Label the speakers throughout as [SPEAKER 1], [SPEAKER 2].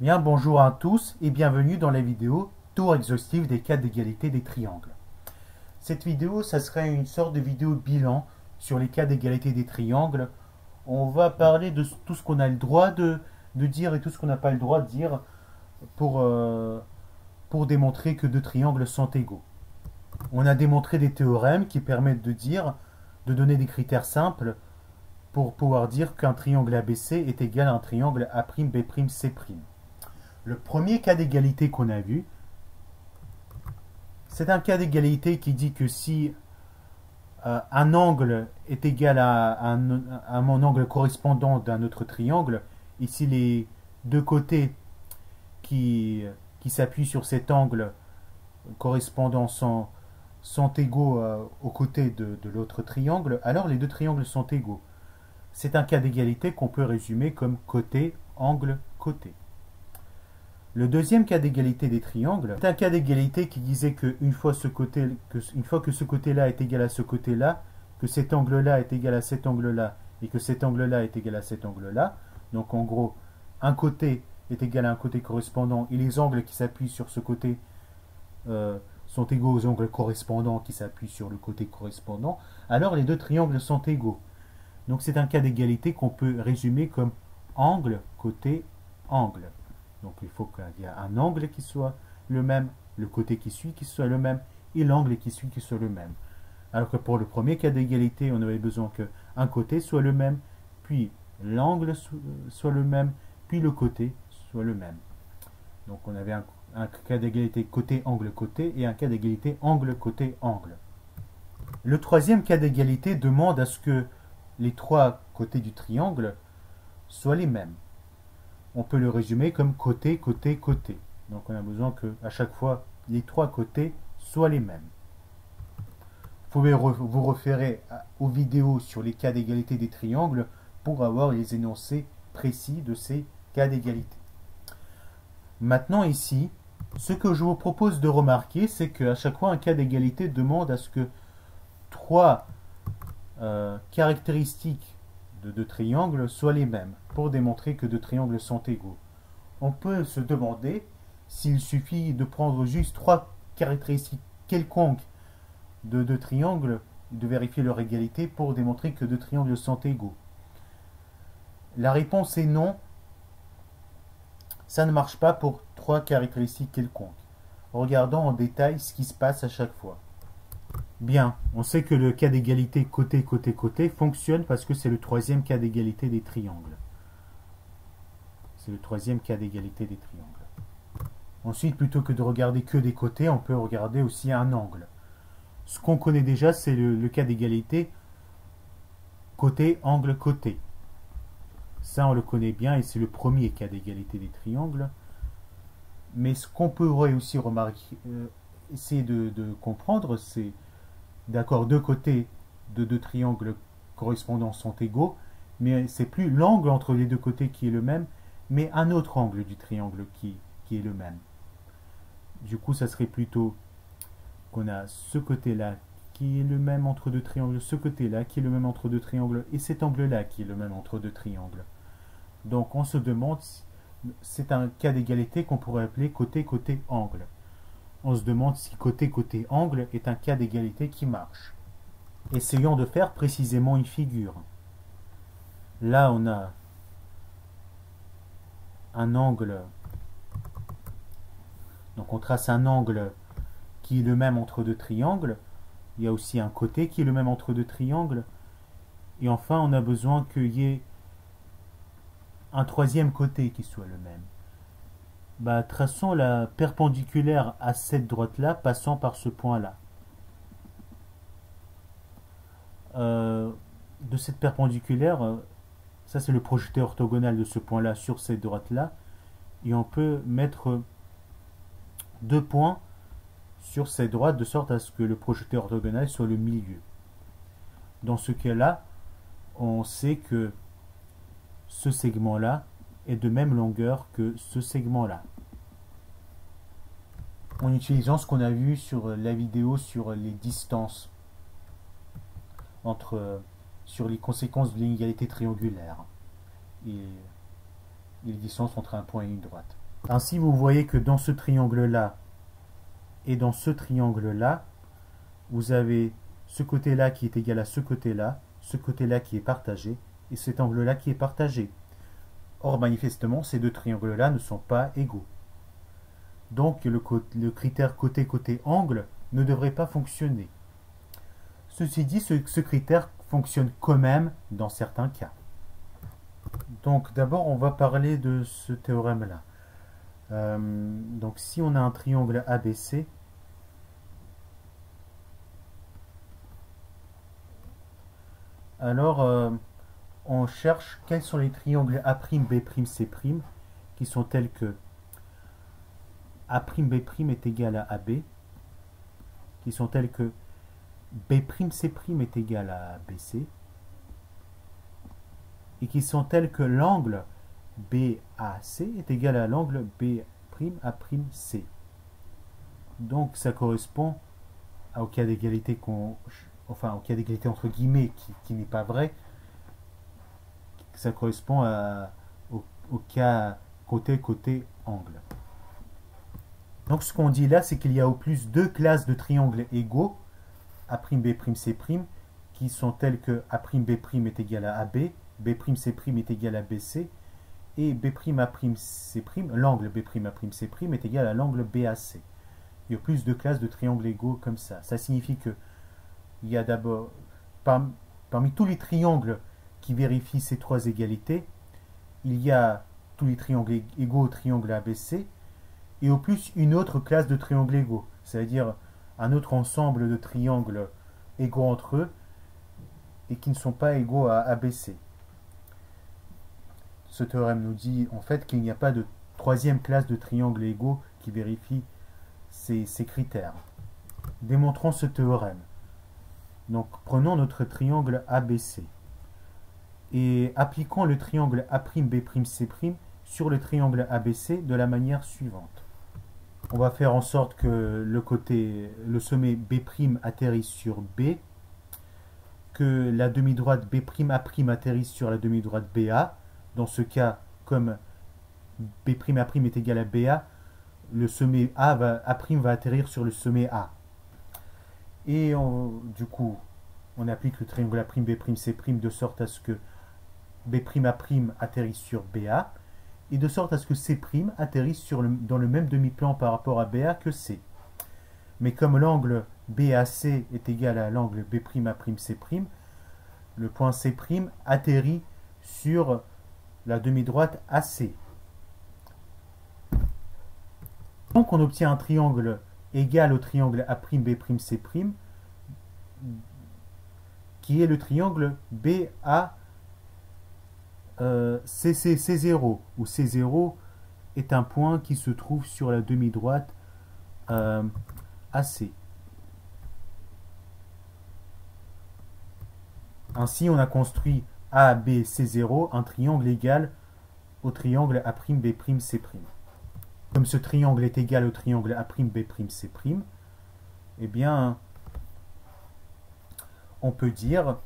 [SPEAKER 1] Bien, bonjour à tous et bienvenue dans la vidéo tour exhaustif des cas d'égalité des triangles. Cette vidéo, ça serait une sorte de vidéo bilan sur les cas d'égalité des triangles. On va parler de tout ce qu'on a le droit de dire et tout ce qu'on n'a pas le droit de dire pour démontrer que deux triangles sont égaux. On a démontré des théorèmes qui permettent de donner des critères simples pour pouvoir dire qu'un triangle ABC est égal à un triangle A'B'C'. Le premier cas d'égalité qu'on a vu, c'est un cas d'égalité qui dit que si un angle est égal à mon angle correspondant d'un autre triangle, et si les deux côtés qui s'appuient sur cet angle correspondant sont égaux aux côtés de l'autre triangle, alors les deux triangles sont égaux. C'est un cas d'égalité qu'on peut résumer comme côté, angle, côté. Le deuxième cas d'égalité des triangles, c'est un cas d'égalité qui disait qu'une fois que ce côté-là est égal à ce côté-là, que cet angle-là est égal à cet angle-là, et que cet angle-là est égal à cet angle-là, donc en gros, un côté est égal à un côté correspondant, et les angles qui s'appuient sur ce côté sont égaux aux angles correspondants qui s'appuient sur le côté correspondant, alors les deux triangles sont égaux. Donc c'est un cas d'égalité qu'on peut résumer comme angle, côté, angle. Donc il faut qu'il y ait un angle qui soit le même, le côté qui suit qui soit le même, et l'angle qui suit qui soit le même. Alors que pour le premier cas d'égalité, on avait besoin qu'un côté soit le même, puis l'angle soit le même, puis le côté soit le même. Donc on avait un cas d'égalité côté, angle, côté, et un cas d'égalité angle, côté, angle. Le troisième cas d'égalité demande à ce que les trois côtés du triangle soient les mêmes. On peut le résumer comme côté, côté, côté. Donc on a besoin qu'à chaque fois, les trois côtés soient les mêmes. Vous pouvez vous référer aux vidéos sur les cas d'égalité des triangles pour avoir les énoncés précis de ces cas d'égalité. Maintenant ici, ce que je vous propose de remarquer, c'est qu'à chaque fois, un cas d'égalité demande à ce que trois caractéristiques de deux triangles soient les mêmes pour démontrer que deux triangles sont égaux. On peut se demander s'il suffit de prendre juste trois caractéristiques quelconques de deux triangles, de vérifier leur égalité pour démontrer que deux triangles sont égaux. La réponse est non. Ça ne marche pas pour trois caractéristiques quelconques. Regardons en détail ce qui se passe à chaque fois. Bien, on sait que le cas d'égalité côté, côté, côté fonctionne parce que c'est le troisième cas d'égalité des triangles. C'est le troisième cas d'égalité des triangles. Ensuite, plutôt que de regarder que des côtés, on peut regarder aussi un angle. Ce qu'on connaît déjà, c'est le cas d'égalité côté, angle, côté. Ça, on le connaît bien et c'est le premier cas d'égalité des triangles. Mais ce qu'on pourrait aussi remarquer, essayer de comprendre, c'est d'accord, deux côtés de deux triangles correspondants sont égaux, mais c'est plus l'angle entre les deux côtés qui est le même, mais un autre angle du triangle qui est le même. Du coup, ça serait plutôt qu'on a ce côté-là qui est le même entre deux triangles, ce côté-là qui est le même entre deux triangles, et cet angle-là qui est le même entre deux triangles. Donc on se demande, c'est un cas d'égalité qu'on pourrait appeler côté, côté, angle. On se demande si côté, côté, angle est un cas d'égalité qui marche. Essayons de faire précisément une figure. Là, on a un angle. Donc on trace un angle qui est le même entre deux triangles. Il y a aussi un côté qui est le même entre deux triangles. Et enfin, on a besoin qu'il y ait un troisième côté qui soit le même. Traçons la perpendiculaire à cette droite-là, passant par ce point-là. De cette perpendiculaire, ça c'est le projeté orthogonal de ce point-là sur cette droite-là, et on peut mettre deux points sur cette droite de sorte à ce que le projeté orthogonal soit le milieu. Dans ce cas-là, on sait que ce segment-là est de même longueur que ce segment-là. En utilisant ce qu'on a vu sur la vidéo sur les distances sur les conséquences de l'inégalité triangulaire et les distances entre un point et une droite. Ainsi, vous voyez que dans ce triangle-là et dans ce triangle-là, vous avez ce côté-là qui est égal à ce côté-là qui est partagé, et cet angle-là qui est partagé. Or, manifestement, ces deux triangles-là ne sont pas égaux. Donc, le critère côté-côté-angle ne devrait pas fonctionner. Ceci dit, ce critère fonctionne quand même dans certains cas. Donc, d'abord, on va parler de ce théorème-là. Donc, si on a un triangle ABC, alors on cherche quels sont les triangles A'B'C' qui sont tels que A'B' est égal à AB, qui sont tels que B'C' est égal à BC, et qui sont tels que l'angle BAC est égal à l'angle B'A'C. Donc ça correspond au cas d'égalité au cas d'égalité entre guillemets qui n'est pas vrai. Ça correspond au cas côté-côté-angle. Donc ce qu'on dit là, c'est qu'il y a au plus deux classes de triangles égaux, A'B'C', qui sont tels que A'B' est égal à AB, B'C' est égal à BC, et B'A'C', l'angle B'A'C' est égal à l'angle BAC. Il y a plus de classes de triangles égaux comme ça. Ça signifie que il y a d'abord, parmi tous les triangles qui vérifient ces trois égalités, il y a tous les triangles égaux au triangle ABC, et au plus une autre classe de triangles égaux, c'est-à-dire un autre ensemble de triangles égaux entre eux et qui ne sont pas égaux à ABC. Ce théorème nous dit en fait qu'il n'y a pas de troisième classe de triangles égaux qui vérifie ces critères. Démontrons ce théorème. Donc prenons notre triangle ABC et appliquons le triangle A'B'C' sur le triangle ABC de la manière suivante. On va faire en sorte que le sommet B' atterrisse sur B, que la demi-droite B'A' atterrisse sur la demi-droite BA. Dans ce cas, comme B'A' est égal à BA, le sommet A va atterrir sur le sommet A. Et du coup, on applique le triangle A'B'C' de sorte à ce que B'A' atterrisse sur BA, et de sorte à ce que C' atterrisse dans le même demi-plan par rapport à BA que C. Mais comme l'angle BAC est égal à l'angle B'A'C', le point C' atterrit sur la demi-droite AC. Donc on obtient un triangle égal au triangle A'B'C', qui est le triangle C0, où C0 est un point qui se trouve sur la demi-droite AC. Ainsi, on a construit ABC0, un triangle égal au triangle A'B'C'. Comme ce triangle est égal au triangle A'B'C', eh bien, on peut dire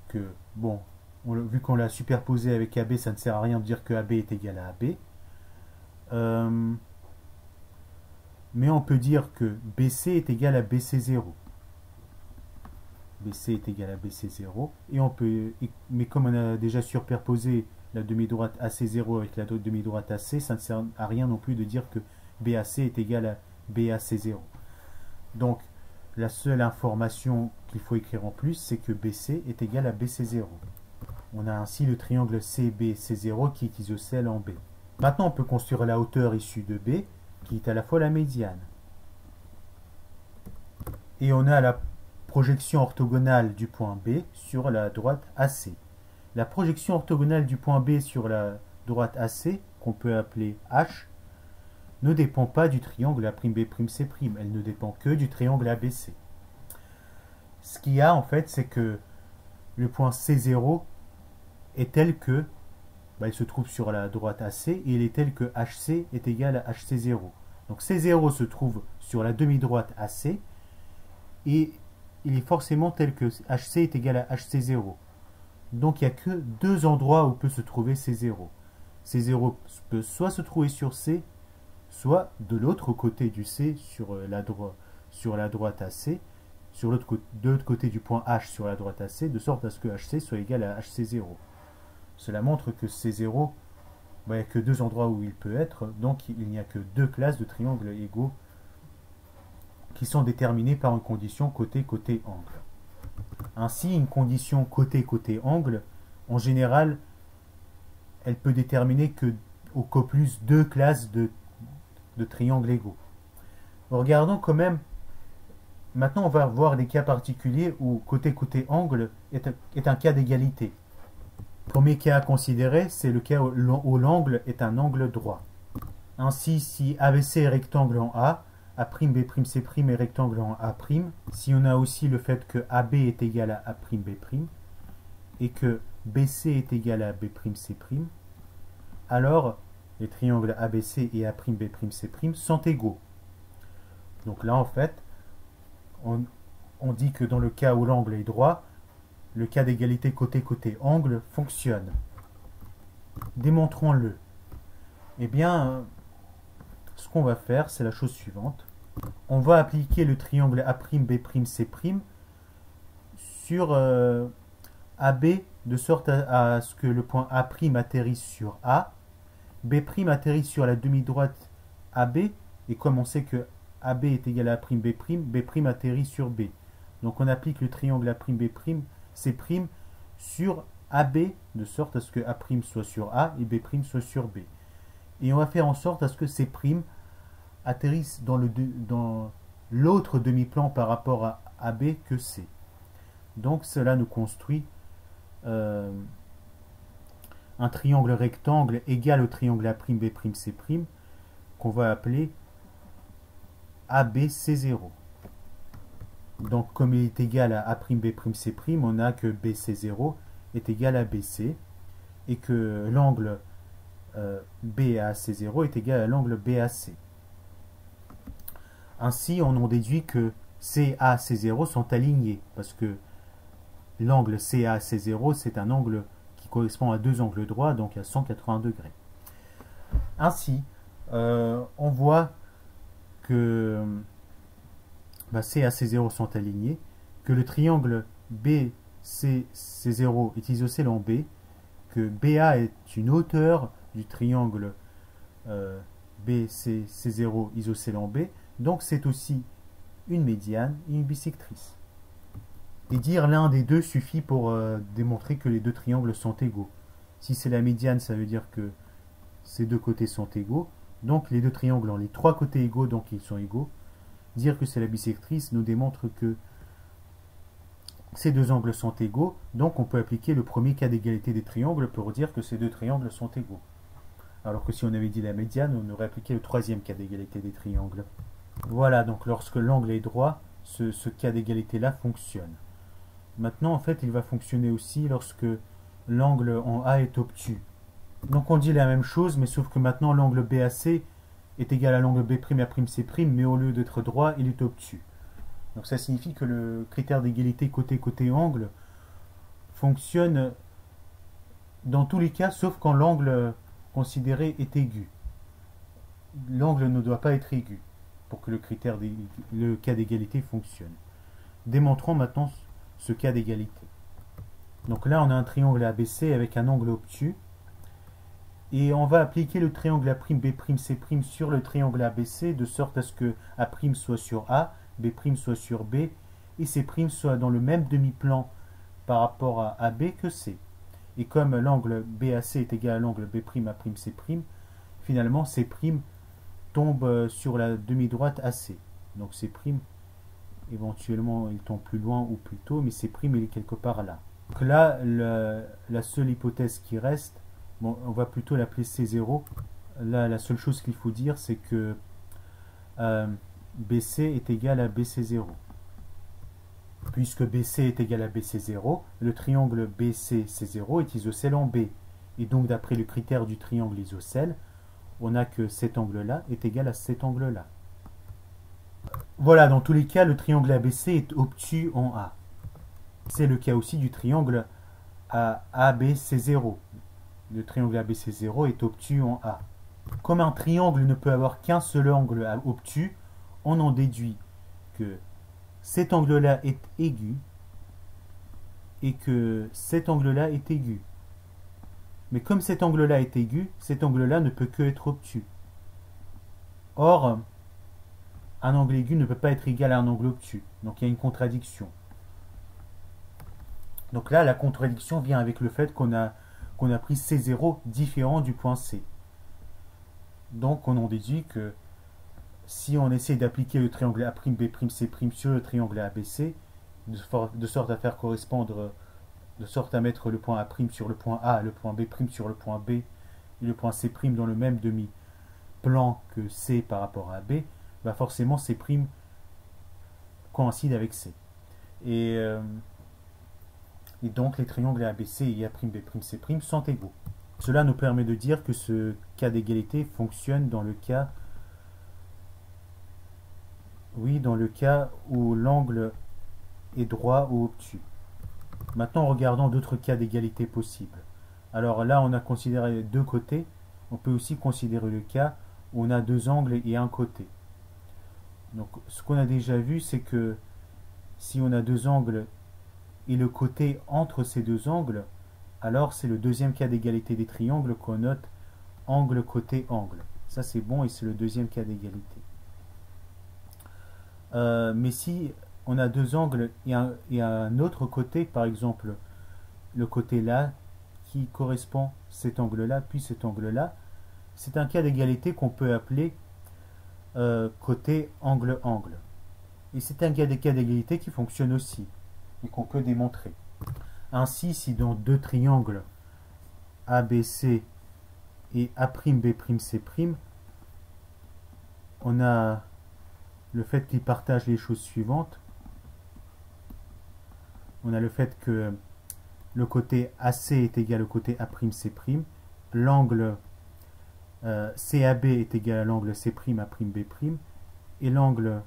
[SPEAKER 1] que, bon, vu qu'on l'a superposé avec AB, ça ne sert à rien de dire que AB est égal à AB. Mais on peut dire que BC est égal à BC0. BC est égal à BC0. Mais comme on a déjà superposé la demi-droite AC0 avec la demi-droite AC, ça ne sert à rien non plus de dire que BAC est égal à BAC0. Donc, la seule information qu'il faut écrire en plus, c'est que BC est égal à BC0. On a ainsi le triangle CBC0 qui est isocèle en B. Maintenant, on peut construire la hauteur issue de B, qui est à la fois la médiane. Et on a la projection orthogonale du point B sur la droite AC. La projection orthogonale du point B sur la droite AC, qu'on peut appeler H, ne dépend pas du triangle A'B'C', elle ne dépend que du triangle ABC. Ce qu'il y a en fait, c'est que le point C0 est tel que, il se trouve sur la droite AC, et il est tel que HC est égal à HC0. Donc C0 se trouve sur la demi-droite AC, et il est forcément tel que HC est égal à HC0. Donc il n'y a que deux endroits où peut se trouver C0. C0 peut soit se trouver sur C, soit de l'autre côté du C sur la droite AC, de l'autre côté du point H sur la droite AC, de sorte à ce que HC soit égal à HC0. Cela montre que C0, il n'y a que deux endroits où il peut être, donc il n'y a que deux classes de triangles égaux qui sont déterminées par une condition côté-côté-angle. Ainsi, une condition côté-côté-angle, en général, elle peut déterminer qu'au plus deux classes de triangles égaux. Regardons quand même, maintenant on va voir des cas particuliers où côté-côté-angle est un cas d'égalité. Premier cas à considérer, c'est le cas où l'angle est un angle droit. Ainsi, si ABC est rectangle en A, A'B'C' est rectangle en A', si on a aussi le fait que AB est égal à A'B' et que BC est égal à B'C', alors les triangles ABC et A'B'C' sont égaux. Donc là, en fait, on dit que dans le cas où l'angle est droit, le cas d'égalité côté-côté-angle fonctionne. Démontrons-le. Eh bien, ce qu'on va faire, c'est la chose suivante. On va appliquer le triangle A'B'C' sur AB de sorte à ce que le point A' atterrisse sur A, B' atterrisse sur la demi-droite AB, et comme on sait que AB est égal à A'B', B' atterrit sur B. Donc on applique le triangle A'B'C' sur AB de sorte à ce que A' soit sur A et B' soit sur B. Et on va faire en sorte à ce que C' atterrissent dans l'autre demi-plan par rapport à AB que C. Donc cela nous construit un triangle rectangle égal au triangle A'B'C' qu'on va appeler ABC0. Donc comme il est égal à A'B'C', on a que BC0 est égal à BC et que l'angle BAC0 est égal à l'angle BAC. Ainsi, on en déduit que CAC0 sont alignés parce que l'angle CAC0 c'est un angle qui correspond à deux angles droits, donc à 180 degrés. Ainsi, on voit que CAC0 sont alignés, que le triangle BCC0 est isocèle en B, que BA est une hauteur du triangle BCC0 isocèle en B, donc c'est aussi une médiane et une bisectrice. Et dire l'un des deux suffit pour démontrer que les deux triangles sont égaux. Si c'est la médiane, ça veut dire que ces deux côtés sont égaux. Donc les deux triangles ont les trois côtés égaux, donc ils sont égaux. Dire que c'est la bisectrice nous démontre que ces deux angles sont égaux. Donc on peut appliquer le premier cas d'égalité des triangles pour dire que ces deux triangles sont égaux. Alors que si on avait dit la médiane, on aurait appliqué le troisième cas d'égalité des triangles. Voilà, donc lorsque l'angle est droit, ce cas d'égalité-là fonctionne. Maintenant, en fait, il va fonctionner aussi lorsque l'angle en A est obtus. Donc on dit la même chose, mais sauf que maintenant l'angle BAC est égal à l'angle B'A'C', mais au lieu d'être droit, il est obtus. Donc ça signifie que le critère d'égalité côté-côté-angle fonctionne dans tous les cas, sauf quand l'angle considéré est aigu. L'angle ne doit pas être aigu pour que le cas d'égalité fonctionne. Démontrons maintenant ce cas d'égalité. Donc là, on a un triangle ABC avec un angle obtus. Et on va appliquer le triangle A'B'C' sur le triangle ABC de sorte à ce que A' soit sur A, B' soit sur B et C' soit dans le même demi-plan par rapport à AB que C. Et comme l'angle BAC est égal à l'angle B'A'C', finalement C' tombe sur la demi-droite AC. Donc C', éventuellement, il tombe plus loin ou plus tôt, mais C' il est quelque part là. Donc là, la seule hypothèse qui reste, bon, on va plutôt l'appeler C0. Là, la seule chose qu'il faut dire, c'est que BC est égal à BC0. Puisque BC est égal à BC0, le triangle BCC0 est isocèle en B. Et donc, d'après le critère du triangle isocèle, on a que cet angle-là est égal à cet angle-là. Voilà, dans tous les cas, le triangle ABC est obtus en A. C'est le cas aussi du triangle ABC0. Le triangle ABC0 est obtus en A. Comme un triangle ne peut avoir qu'un seul angle obtus, on en déduit que cet angle-là est aigu et que cet angle-là est aigu. Mais comme cet angle-là est aigu, cet angle-là ne peut que être obtus. Or, un angle aigu ne peut pas être égal à un angle obtus. Donc il y a une contradiction. Donc là, la contradiction vient avec le fait qu'on a pris C0 différent du point C. Donc on en déduit que si on essaie d'appliquer le triangle A'B'C' sur le triangle ABC, de sorte à faire correspondre, de sorte à mettre le point A' sur le point A, le point B' sur le point B, et le point C' dans le même demi-plan que C par rapport à B, bah forcément C' coïncide avec C. Et donc les triangles ABC et A'B'C' sont égaux. Cela nous permet de dire que ce cas d'égalité fonctionne dans le cas, dans le cas où l'angle est droit ou obtus. Maintenant, regardons d'autres cas d'égalité possibles. Alors là, on a considéré deux côtés. On peut aussi considérer le cas où on a deux angles et un côté. Donc, ce qu'on a déjà vu, c'est que si on a deux angles et le côté entre ces deux angles, alors c'est le deuxième cas d'égalité des triangles qu'on note angle, côté, angle. Ça c'est bon et c'est le deuxième cas d'égalité. Mais si on a deux angles et un autre côté, par exemple le côté là qui correspond cet angle-là, puis cet angle-là, c'est un cas d'égalité qu'on peut appeler côté, angle, angle. Et c'est un cas d'égalité qui fonctionne aussi et qu'on peut démontrer. Ainsi, si dans deux triangles ABC et A'B'C', on a le fait qu'ils partagent les choses suivantes. On a le fait que le côté AC est égal au côté A'C', l'angle CAB est égal à l'angle C'A'B', et l'angle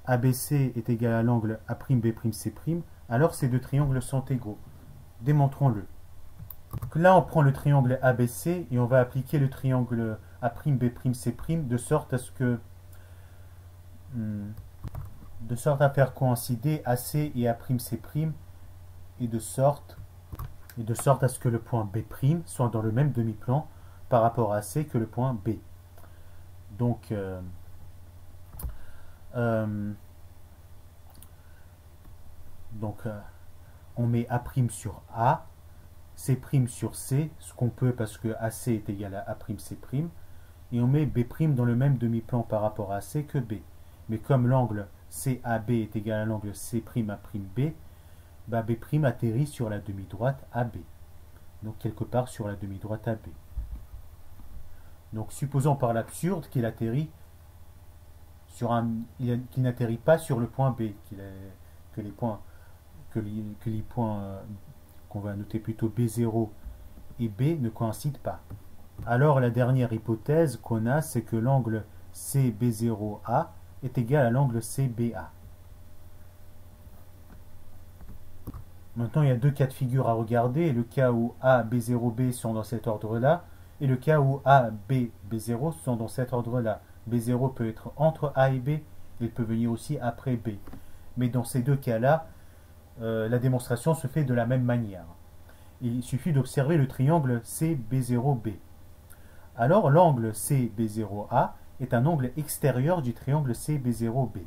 [SPEAKER 1] ABC est égal à l'angle A'B'C', alors ces deux triangles sont égaux. Démontrons-le. Là, on prend le triangle ABC et on va appliquer le triangle A'B'C' de sorte à faire coïncider AC et A'C' et de sorte à ce que le point B' soit dans le même demi-plan par rapport à AC que le point B. Donc, on met A' sur A, C' sur C, ce qu'on peut parce que AC est égal à A'C', et on met B' dans le même demi-plan par rapport à AC que B. Mais comme l'angle CAB est égal à l'angle C'A'B, bah B' atterrit sur la demi-droite AB. Donc quelque part sur la demi-droite AB. Donc supposons par l'absurde qu'il atterrit qu'il n'atterrit pas sur le point B, que les points qu'on va noter plutôt B0 et B ne coïncident pas. Alors la dernière hypothèse qu'on a, c'est que l'angle CB0A est égal à l'angle CBA. Maintenant, il y a deux cas de figure à regarder, le cas où A, B0, B sont dans cet ordre-là, et le cas où A, B, B0 sont dans cet ordre-là. B0 peut être entre A et B, et il peut venir aussi après B. Mais dans ces deux cas-là, la démonstration se fait de la même manière. Il suffit d'observer le triangle CB0B. Alors, l'angle CB0A est un angle extérieur du triangle CB0B.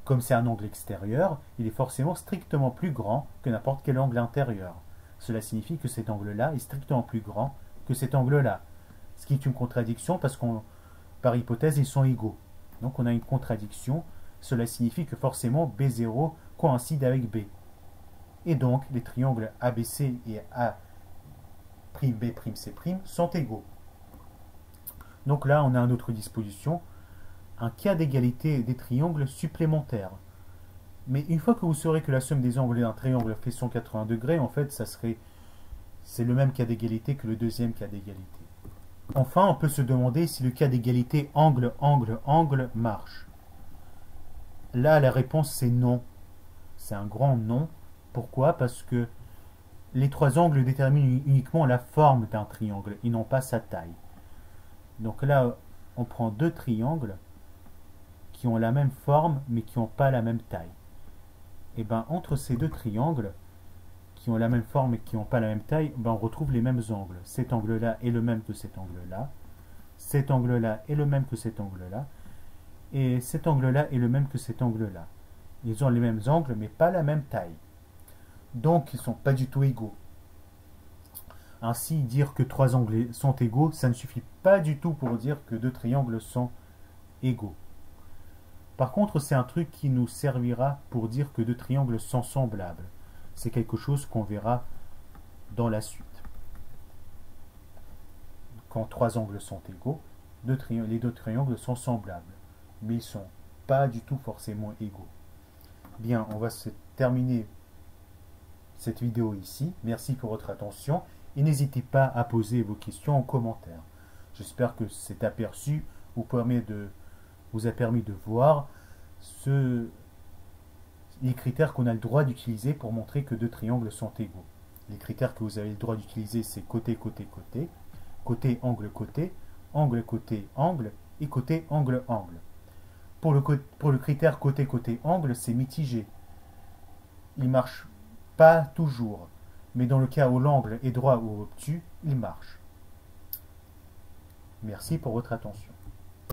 [SPEAKER 1] Comme c'est un angle extérieur, il est forcément strictement plus grand que n'importe quel angle intérieur. Cela signifie que cet angle-là est strictement plus grand que cet angle-là. Ce qui est une contradiction parce qu'on, par hypothèse, ils sont égaux. Donc on a une contradiction. Cela signifie que forcément B0 coïncide avec B. Et donc les triangles ABC et A'B'C' sont égaux. Donc là, on a une autre disposition, un cas d'égalité des triangles supplémentaires. Mais une fois que vous saurez que la somme des angles d'un triangle fait 180 degrés, en fait, c'est le même cas d'égalité que le deuxième cas d'égalité. Enfin, on peut se demander si le cas d'égalité angle, angle, angle marche. Là, la réponse c'est non. C'est un grand non. Pourquoi? Parce que les trois angles déterminent uniquement la forme d'un triangle et non pas sa taille. Donc là, on prend deux triangles qui ont la même forme mais qui n'ont pas la même taille. Et bien entre ces deux triangles qui ont la même forme et qui n'ont pas la même taille, ben on retrouve les mêmes angles. Cet angle-là est le même que cet angle-là. Cet angle-là est le même que cet angle-là. Et cet angle-là est le même que cet angle-là. Ils ont les mêmes angles mais pas la même taille. Donc ils ne sont pas du tout égaux. Ainsi, dire que trois angles sont égaux, ça ne suffit pas du tout pour dire que deux triangles sont égaux. Par contre, c'est un truc qui nous servira pour dire que deux triangles sont semblables. C'est quelque chose qu'on verra dans la suite. Quand trois angles sont égaux, les deux triangles sont semblables. Mais ils ne sont pas du tout forcément égaux. Bien, on va se terminer cette vidéo ici. Merci pour votre attention. Et n'hésitez pas à poser vos questions en commentaire. J'espère que cet aperçu vous a permis de voir les critères qu'on a le droit d'utiliser pour montrer que deux triangles sont égaux. Les critères que vous avez le droit d'utiliser, c'est côté, côté, côté, côté, angle, angle, et côté, angle, angle. Pour le critère côté, côté, angle, c'est mitigé. Il ne marche pas toujours, mais dans le cas où l'angle est droit ou obtus, il marche. Merci pour votre attention.